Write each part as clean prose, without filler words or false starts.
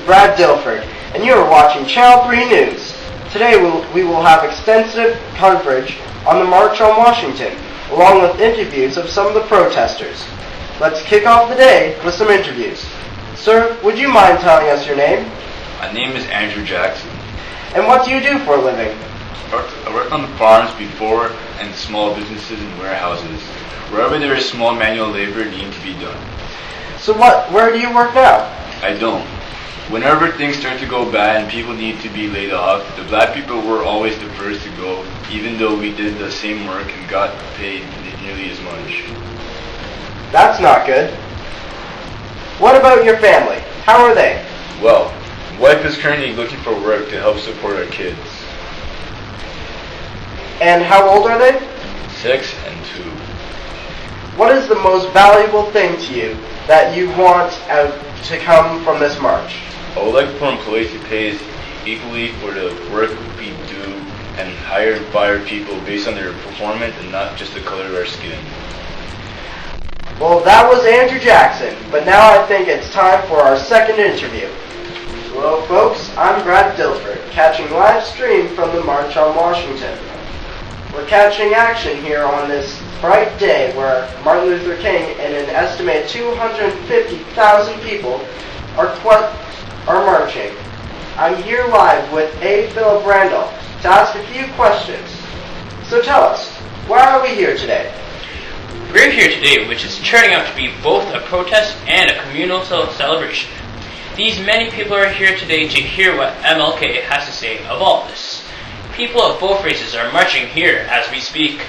Brad Dilford, and you are watching Channel 3 News. Today we will have extensive coverage on the March on Washington, along with interviews of some of the protesters. Let's kick off the day with some interviews. Sir, would you mind telling us your name? My name is Andrew Jackson. And what do you do for a living? I worked on the farms before and small businesses and warehouses. Wherever there is small manual labor needing to be done. So where do you work now? I don't. Whenever things start to go bad and people need to be laid off, the black people were always the first to go, even though we did the same work and got paid nearly as much. That's not good. What about your family? How are they? Well, my wife is currently looking for work to help support our kids. And how old are they? 6 and 2. What is the most valuable thing to you that you want to come from this march? I would like for employees to pay us equally for the work we do and hire and fire people based on their performance and not just the color of our skin. Well, that was Andrew Jackson, but now I think it's time for our second interview. Hello folks, I'm Brad Dilford, catching live stream from the March on Washington. We're catching action here on this bright day where Martin Luther King and an estimated 250,000 people are marching. I'm here live with A. Philip Randall to ask a few questions. So tell us, why are we here today? We're here today, which is turning out to be both a protest and a communal celebration. These many people are here today to hear what MLK has to say of all this. People of both races are marching here as we speak.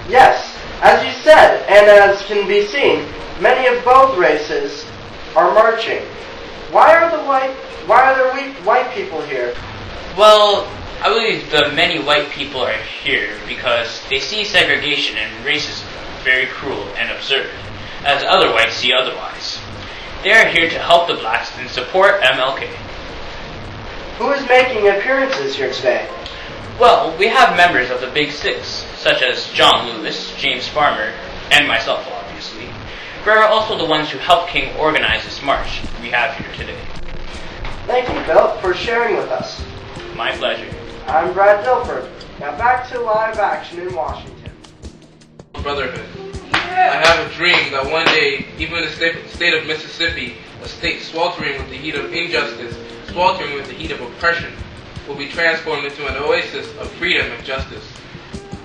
Yes, as you said, and as can be seen, many of both races are marching. Why are there white people here? Well, I believe the many white people are here because they see segregation and racism very cruel and absurd, as other whites see otherwise. They are here to help the blacks and support MLK. Who is making appearances here today? Well, we have members of the Big Six, such as John Lewis, James Farmer, and myself, obviously. We are also the ones who helped King organize this march we have here today. Thank you, Phil, for sharing with us. My pleasure. I'm Brad Dilford. Now back to live action in Washington. Brotherhood. I have a dream that one day, even in the state of Mississippi, a state sweltering with the heat of injustice, sweltering with the heat of oppression, will be transformed into an oasis of freedom and justice.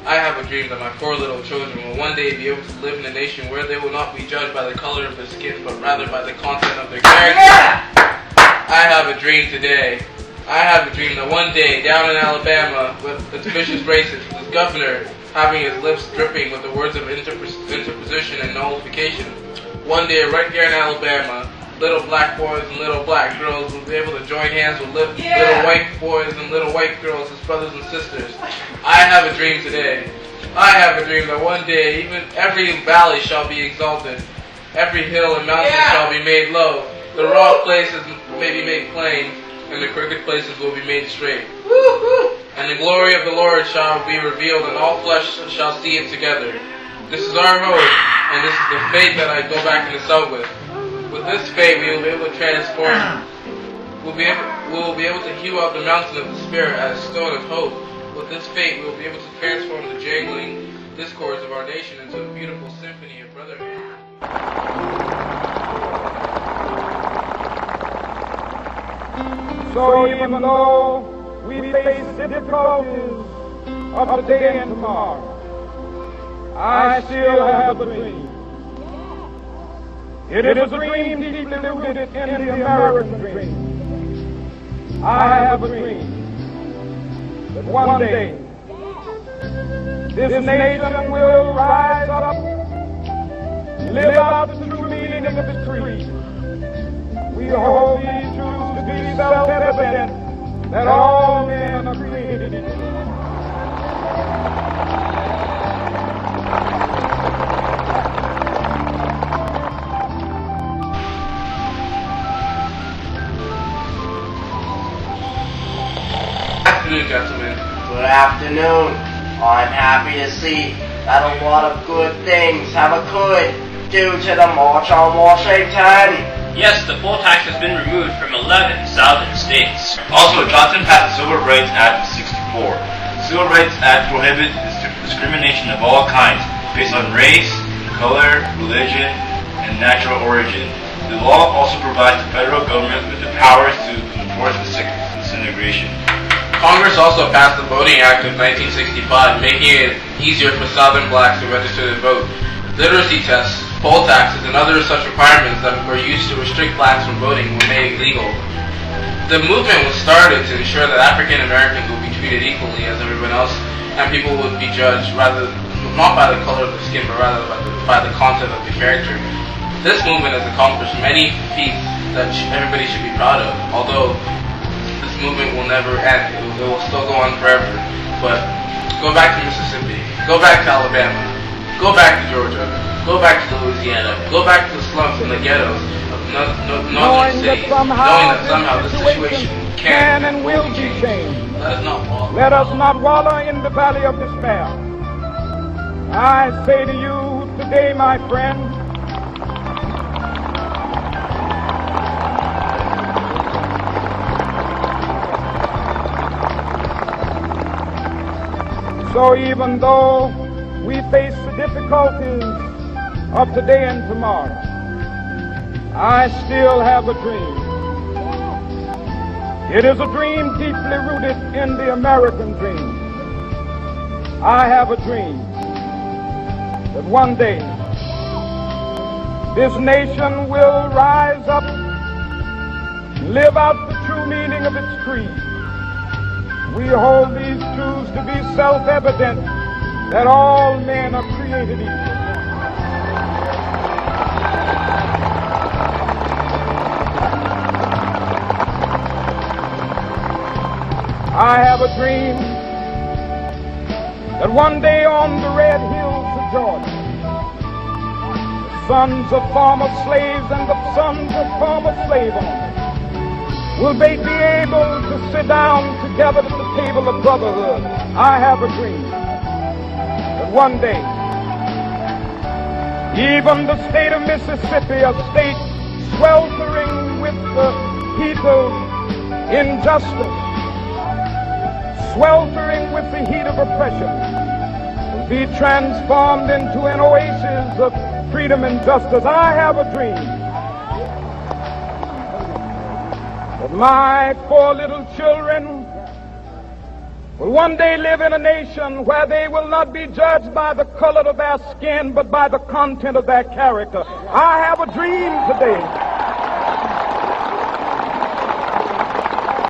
I have a dream that my 4 little children will one day be able to live in a nation where they will not be judged by the color of their skin, but rather by the content of their character. I have a dream today. I have a dream that one day, down in Alabama, with its vicious racist, this governor having his lips dripping with the words of interposition and nullification, one day, right here in Alabama, little black boys and little black girls will be able to join hands with little white boys and little white girls as brothers and sisters. I have a dream today. I have a dream that one day, even every valley shall be exalted, every hill and mountain shall be made low, the wrong places may be made plain, and the crooked places will be made straight. And the glory of the Lord shall be revealed, and all flesh shall see it together. This is our hope, and this is the faith that I go back in the cell with. With this faith, we will be able to transform. We will be able to hew out the mountain of the Spirit as a stone of hope. With this faith, we will be able to transform the jangling discords of our nation into a beautiful symphony of brotherhood. So even though we face difficulties of today and tomorrow, I still have a dream. It is a dream deeply rooted in the American dream. I have a dream that one day this nation will rise up, live out the true meaning of its creed. We hold these truths to be self-evident that all men are created equal. Good afternoon, gentlemen. Good afternoon. I'm happy to see that a lot of good things have occurred due to the March on Washington. Yes, the poll tax has been removed from 11 southern states. Also, Johnson passed the Civil Rights Act of 64. The Civil Rights Act prohibits discrimination of all kinds based on race, color, religion, and natural origin. The law also provides the federal government with the powers to enforce disintegration. Congress also passed the Voting Act of 1965, making it easier for Southern blacks to register to vote. Literacy tests, poll taxes, and other such requirements that were used to restrict blacks from voting were made illegal. The movement was started to ensure that African Americans would be treated equally as everyone else, and people would be judged rather not by the color of the skin, but rather by the content of the character. This movement has accomplished many feats that everybody should be proud of, although this movement will never end. It will still go on forever. But go back to Mississippi, go back to Alabama, go back to Georgia, go back to Louisiana, go back to the slums and the ghettos of northern cities, knowing that somehow this situation can and will be changed. Let us not wallow in the valley of despair. I say to you today, my friend, so even though we face the difficulties of today and tomorrow, I still have a dream. It is a dream deeply rooted in the American dream. I have a dream that one day this nation will rise up, live out the true meaning of its creed. We hold these truths to be self-evident, that all men are created equal. I have a dream that one day on the red hills of Georgia, the sons of former slaves and the sons of former slave owners will they be able to sit down together at the table of brotherhood. I have a dream that one day, even the state of Mississippi, a state sweltering with the heat of injustice, sweltering with the heat of oppression, will be transformed into an oasis of freedom and justice. I have a dream that my 4 little children will one day live in a nation where they will not be judged by the color of their skin, but by the content of their character. I have a dream today